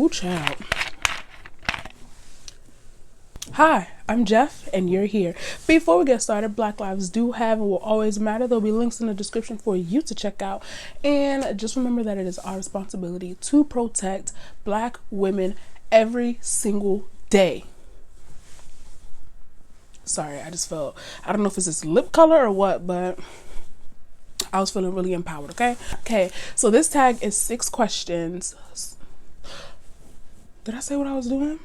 Ooh, child. Hi, I'm Jeff, and you're here. Before we get started, Black lives do have and will always matter. There'll be links in the description for you to check out. And just remember that it is our responsibility to protect Black women every single day. Sorry, I just felt, I don't know if it's this lip color or what, but I was feeling really empowered, okay? Okay, so this tag is 6 questions. Did I say what I was doing?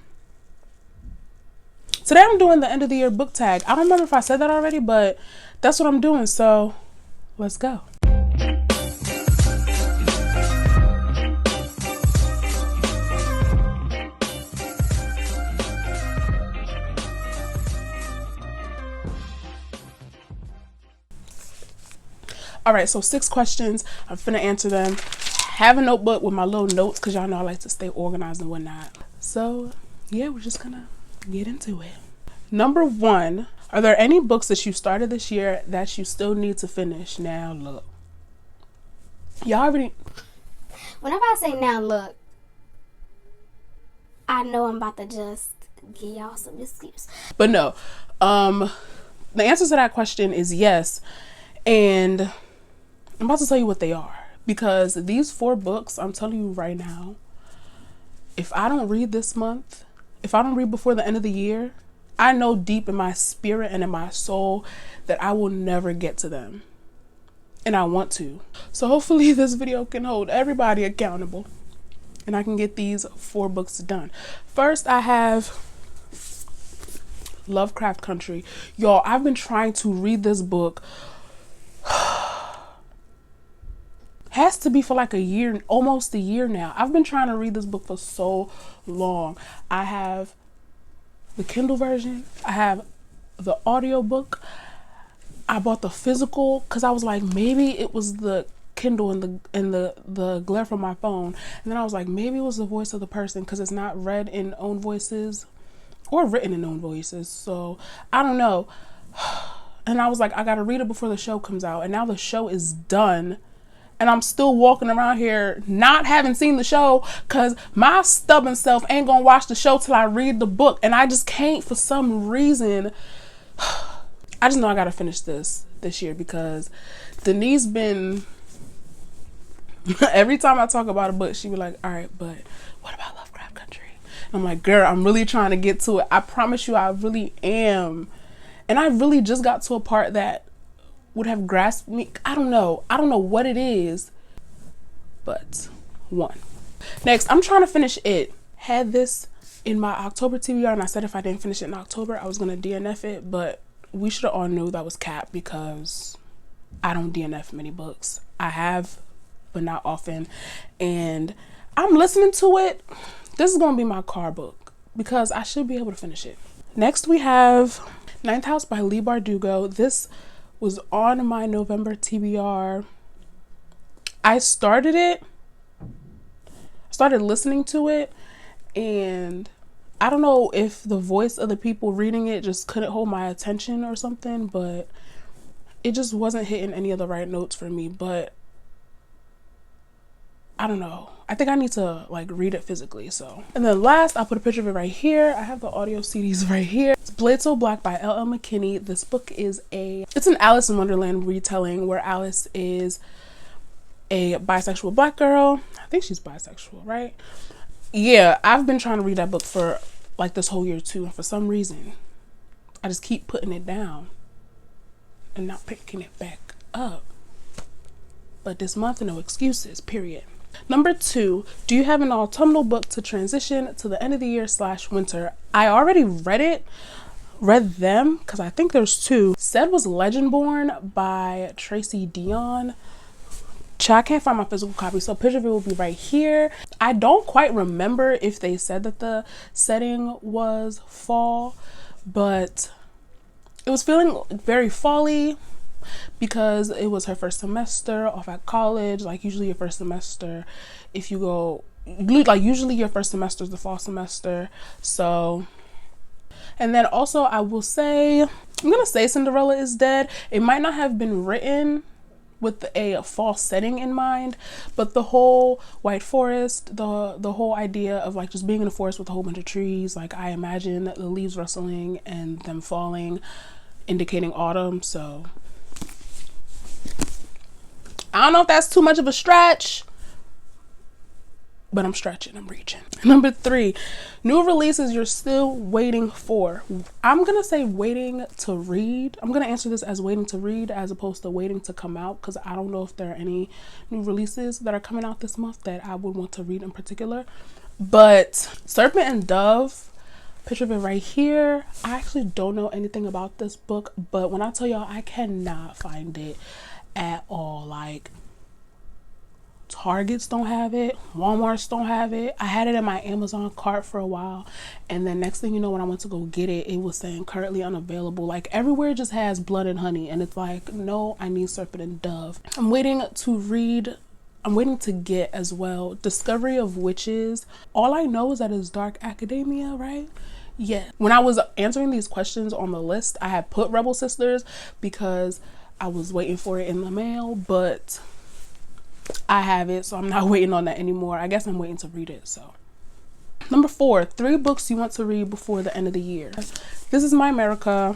Today I'm doing the end of the year book tag. I don't remember if I said that already, but that's what I'm doing, so let's go. All right, so 6 questions. I'm finna answer them. Have a notebook with my little notes because y'all know I like to stay organized and whatnot. So yeah, we're just gonna get into it. Number 1, are there any books that you started this year that you still need to finish? Now look, y'all already, whenever I say now look, I know I'm about to just give y'all some excuse. but no, the answer to that question is yes, and I'm about to tell you what they are, because these 4 books, I'm telling you right now, if I don't read this month, if I don't read before the end of the year, I know deep in my spirit and in my soul that I will never get to them. And I want to. So hopefully this video can hold everybody accountable and I can get these 4 books done. First, I have Lovecraft Country. Y'all, I've been trying to read this book. Has to be for like a year, almost a year now. I've been trying to read this book for so long. I have the Kindle version. I have the audiobook. I bought the physical because I was like, maybe it was the Kindle and the glare from my phone. And then I was like, maybe it was the voice of the person because it's not read in own voices or written in own voices. So I don't know. And I was like, I gotta read it before the show comes out. And now the show is done. And I'm still walking around here not having seen the show because my stubborn self ain't gonna watch the show till I read the book. And I just can't for some reason. I just know I gotta finish this year because Denise been, every time I talk about a book, she be like, all right, but what about Lovecraft Country? And I'm like, girl, I'm really trying to get to it. I promise you I really am. And I really just got to a part that would have grasped me. I don't know what it is, but 1. Next, I'm trying to finish it. Had this in my October TBR, and I said if I didn't finish it in October, I was gonna DNF it, but we should have all knew that was cap because I don't DNF many books. I have, but not often, and I'm listening to it. This is gonna be my car book because I should be able to finish it. Next, we have Ninth House by Leigh Bardugo. This was on my November TBR. I started listening to it, and I don't know if the voice of the people reading it just couldn't hold my attention or something, but it just wasn't hitting any of the right notes for me. But I don't know. I think I need to like read it physically. So, and then last, I'll put a picture of it right here. I have the audio CDs right here. It's Blade So Black by L.L. McKinney. This book is it's an Alice in Wonderland retelling where Alice is a bisexual Black girl. I think she's bisexual, right? Yeah, I've been trying to read that book for like this whole year too, and for some reason I just keep putting it down and not picking it back up. But this month, no excuses, period. Number 2, do you have an autumnal book to transition to the end of the year / winter? I already read them because I think there's 2. Said was Legendborn by Tracy Dion. I can't find my physical copy, so a picture of it will be right here. I don't quite remember if they said that the setting was fall, but it was feeling very fall-y because it was her first semester off at college. Like usually your first semester, if you go, like usually your first semester is the fall semester. So, and then also I will say, I'm gonna say Cinderella is Dead. It might not have been written with a fall setting in mind, but the whole white forest, the whole idea of like just being in a forest with a whole bunch of trees, like I imagine the leaves rustling and them falling, indicating autumn. So I don't know if that's too much of a stretch, but I'm stretching, I'm reaching. Number 3, new releases you're still waiting for. I'm gonna say waiting to read. I'm gonna answer this as waiting to read as opposed to waiting to come out, because I don't know if there are any new releases that are coming out this month that I would want to read in particular. But Serpent and Dove, picture of it right here. I actually don't know anything about this book, but when I tell y'all, I cannot find it at all. Like, Targets don't have it, Walmarts don't have it. I had it in my Amazon cart for a while, and then next thing you know, when I went to go get it, it was saying currently unavailable. Like, everywhere just has Blood and Honey, and it's like, no, I need Serpent and Dove. I'm waiting to get as well Discovery of Witches. All I know is that it's dark academia, right? Yeah. When I was answering these questions on the list, I had put Rebel Sisters because I was waiting for it in the mail, but I have it, so I'm not waiting on that anymore. I guess I'm waiting to read it. So number 4, 3 books you want to read before the end of the year. This Is My America,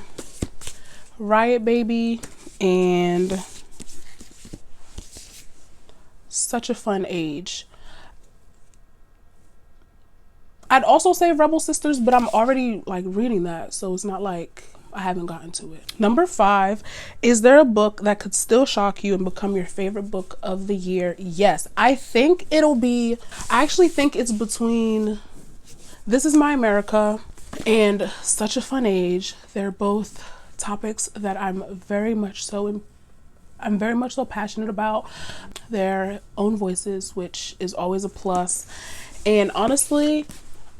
Riot Baby, and Such a Fun Age. I'd also say Rebel Sisters, but I'm already like reading that, so it's not like I haven't gotten to it. Number 5, is there a book that could still shock you and become your favorite book of the year? Yes, I actually think it's between This Is My America and Such a Fun Age. They're both topics that I'm very much so passionate about, their own voices, which is always a plus. And honestly,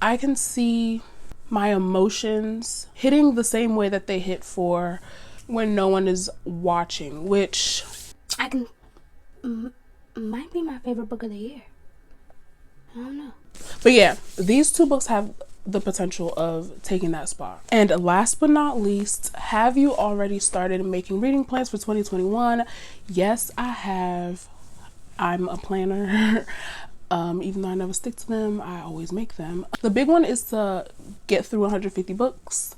I can see my emotions hitting the same way that they hit for When No One Is Watching, which might be my favorite book of the year. I don't know. But yeah, these 2 books have the potential of taking that spot. And last but not least, have you already started making reading plans for 2021? Yes, I have. I'm a planner. Even though I never stick to them, I always make them. The big one is to get through 150 books,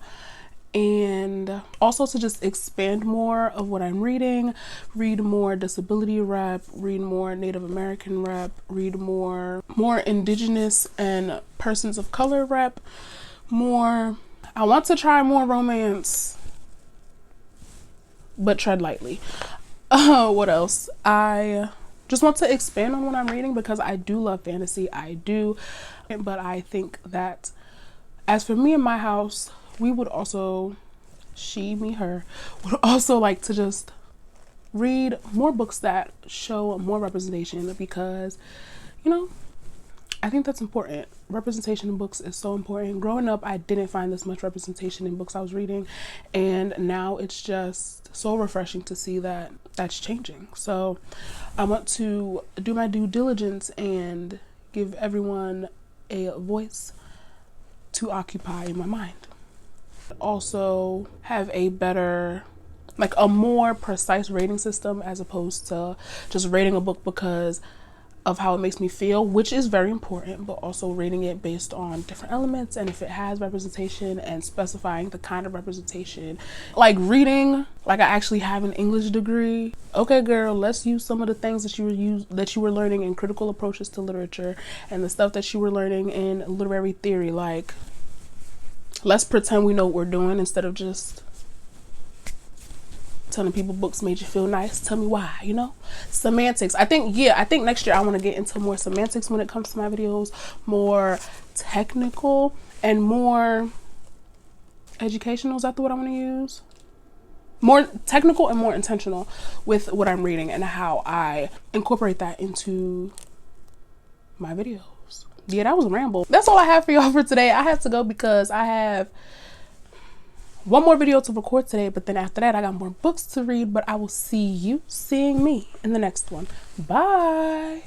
and also to just expand more of what I'm reading, read more disability rep, read more Native American rep, read more indigenous and persons of color rep, more. I want to try more romance, but tread lightly. What else? I just want to expand on what I'm reading because I do love fantasy. I do. But I think that as for me in my house, we would also, her, would also like to just read more books that show more representation because, you know, I think that's important. Representation in books is so important. Growing up, I didn't find this much representation in books I was reading, and now it's just so refreshing to see that that's changing. So I want to do my due diligence and give everyone a voice to occupy in my mind. Also have a better, like a more precise rating system as opposed to just rating a book because of how it makes me feel, which is very important, but also rating it based on different elements and if it has representation and specifying the kind of representation. Like reading, like I actually have an English degree. Okay, girl, let's use some of the things that you were learning in critical approaches to literature and the stuff that you were learning in literary theory. Like, let's pretend we know what we're doing instead of just telling people books made you feel nice. Tell me why, you know? Semantics. I think next year I want to get into more semantics when it comes to my videos, more technical and more educational. Is that the word I want to use? More technical and more intentional with what I'm reading and how I incorporate that into my videos. Yeah, that was a ramble. That's all I have for y'all for today. I have to go because I have one more video to record today, but then after that I got more books to read. But I will see you seeing me in the next one. Bye.